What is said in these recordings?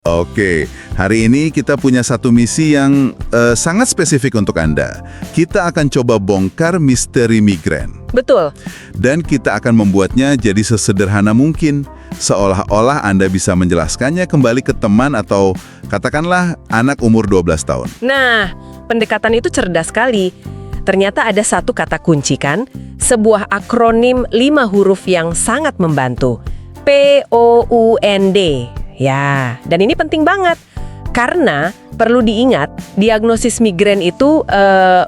Oke, hari ini kita punya satu misi yang sangat spesifik untuk Anda. Kita akan coba bongkar misteri migrain. Betul. Dan kita akan membuatnya jadi sesederhana mungkin, seolah-olah Anda bisa menjelaskannya kembali ke teman atau katakanlah anak umur 12 tahun. Nah, pendekatan itu cerdas sekali. Ternyata ada satu kata kunci kan? Sebuah akronim 5 huruf yang sangat membantu. POUND. Ya, dan ini penting banget. Karena perlu diingat, diagnosis migrain itu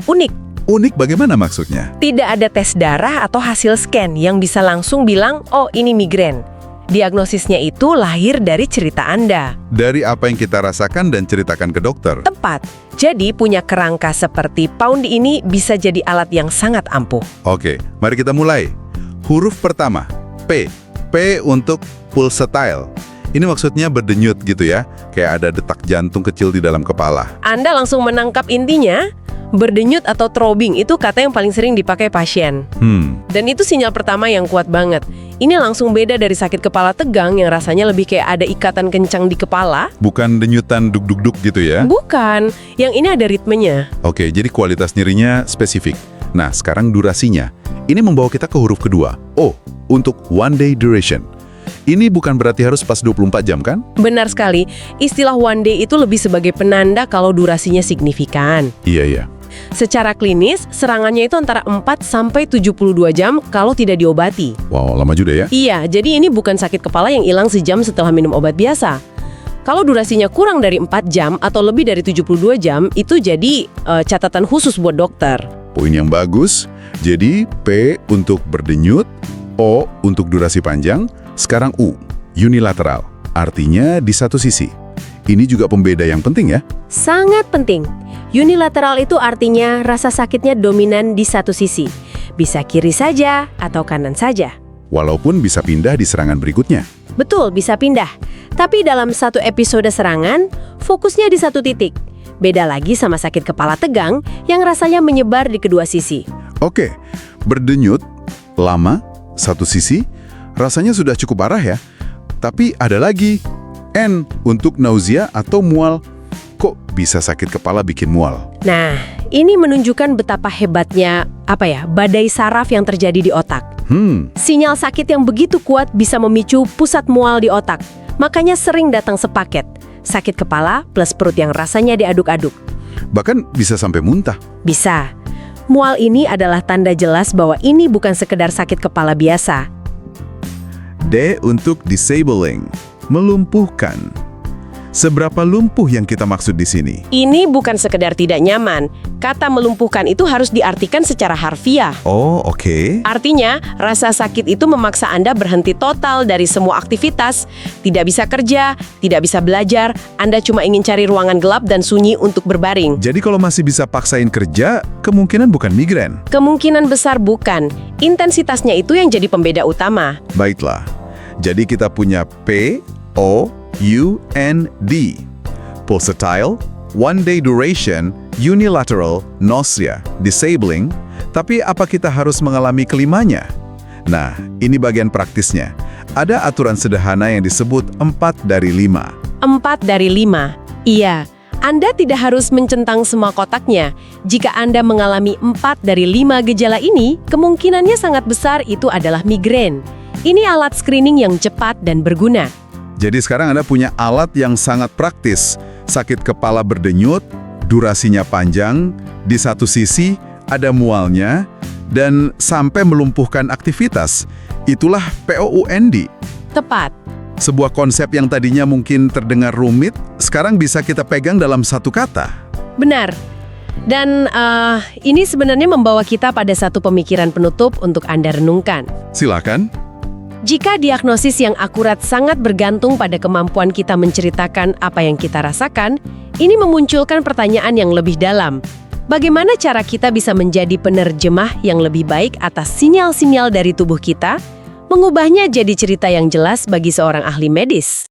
unik. Unik bagaimana maksudnya? Tidak ada tes darah atau hasil scan yang bisa langsung bilang, oh ini migrain. Diagnosisnya itu lahir dari cerita Anda. Dari apa yang kita rasakan dan ceritakan ke dokter. Tepat. Jadi punya kerangka seperti pound ini bisa jadi alat yang sangat ampuh. Oke, mari kita mulai. Huruf pertama, P. P untuk pulsatile. Ini maksudnya berdenyut gitu ya, kayak ada detak jantung kecil di dalam kepala. Anda langsung menangkap intinya. Berdenyut atau throbbing itu kata yang paling sering dipakai pasien. Dan itu sinyal pertama yang kuat banget. Ini langsung beda dari sakit kepala tegang yang rasanya lebih kayak ada ikatan kencang di kepala. Bukan denyutan duk-duk-duk gitu ya? Bukan, yang ini ada ritmenya. Oke, jadi kualitas nyerinya spesifik. Nah, sekarang durasinya. Ini membawa kita ke huruf kedua, O, untuk one day duration. Ini bukan berarti harus pas 24 jam kan? Benar sekali, istilah one day itu lebih sebagai penanda kalau durasinya signifikan. Iya. Secara klinis, serangannya itu antara 4 sampai 72 jam kalau tidak diobati. Wow, lama juga ya? Iya, jadi ini bukan sakit kepala yang hilang sejam setelah minum obat biasa. Kalau durasinya kurang dari 4 jam atau lebih dari 72 jam, itu jadi catatan khusus buat dokter. Poin yang bagus. Jadi, P untuk berdenyut, O untuk durasi panjang, sekarang U, unilateral. Artinya di satu sisi. Ini juga pembeda yang penting ya? Sangat penting. Unilateral itu artinya rasa sakitnya dominan di satu sisi. Bisa kiri saja atau kanan saja. Walaupun bisa pindah di serangan berikutnya. Betul, bisa pindah. Tapi dalam satu episode serangan, fokusnya di satu titik. Beda lagi sama sakit kepala tegang yang rasanya menyebar di kedua sisi. Oke, berdenyut, lama, satu sisi, rasanya sudah cukup parah ya. Tapi ada lagi, N untuk nausea atau mual. Kok bisa sakit kepala bikin mual? Nah, ini menunjukkan betapa hebatnya, badai saraf yang terjadi di otak. Sinyal sakit yang begitu kuat bisa memicu pusat mual di otak. Makanya sering datang sepaket. Sakit kepala plus perut yang rasanya diaduk-aduk. Bahkan bisa sampai muntah. Bisa. Mual ini adalah tanda jelas bahwa ini bukan sekedar sakit kepala biasa. D untuk disabling, melumpuhkan. Seberapa lumpuh yang kita maksud di sini? Ini bukan sekedar tidak nyaman. Kata melumpuhkan itu harus diartikan secara harfiah. Oh, oke. Artinya, rasa sakit itu memaksa Anda berhenti total dari semua aktivitas. Tidak bisa kerja, tidak bisa belajar, Anda cuma ingin cari ruangan gelap dan sunyi untuk berbaring. Jadi kalau masih bisa paksain kerja, kemungkinan bukan migrain. Kemungkinan besar bukan. Intensitasnya itu yang jadi pembeda utama. Baiklah. Jadi kita punya P, O, U, N, D. Pulsatile, one day duration, unilateral, nausea, disabling. Tapi apa kita harus mengalami kelimanya? Nah, ini bagian praktisnya. Ada aturan sederhana yang disebut 4 dari 5. 4 dari 5. Iya, Anda tidak harus mencentang semua kotaknya. Jika Anda mengalami 4 dari 5 gejala ini, kemungkinannya sangat besar itu adalah migrain. Ini alat screening yang cepat dan berguna. Jadi sekarang Anda punya alat yang sangat praktis. Sakit kepala berdenyut, durasinya panjang, di satu sisi ada mualnya, dan sampai melumpuhkan aktivitas. Itulah POUND. Tepat. Sebuah konsep yang tadinya mungkin terdengar rumit, sekarang bisa kita pegang dalam satu kata. Benar. Dan ini sebenarnya membawa kita pada satu pemikiran penutup untuk Anda renungkan. Silakan. Jika diagnosis yang akurat sangat bergantung pada kemampuan kita menceritakan apa yang kita rasakan, ini memunculkan pertanyaan yang lebih dalam. Bagaimana cara kita bisa menjadi penerjemah yang lebih baik atas sinyal-sinyal dari tubuh kita, mengubahnya jadi cerita yang jelas bagi seorang ahli medis?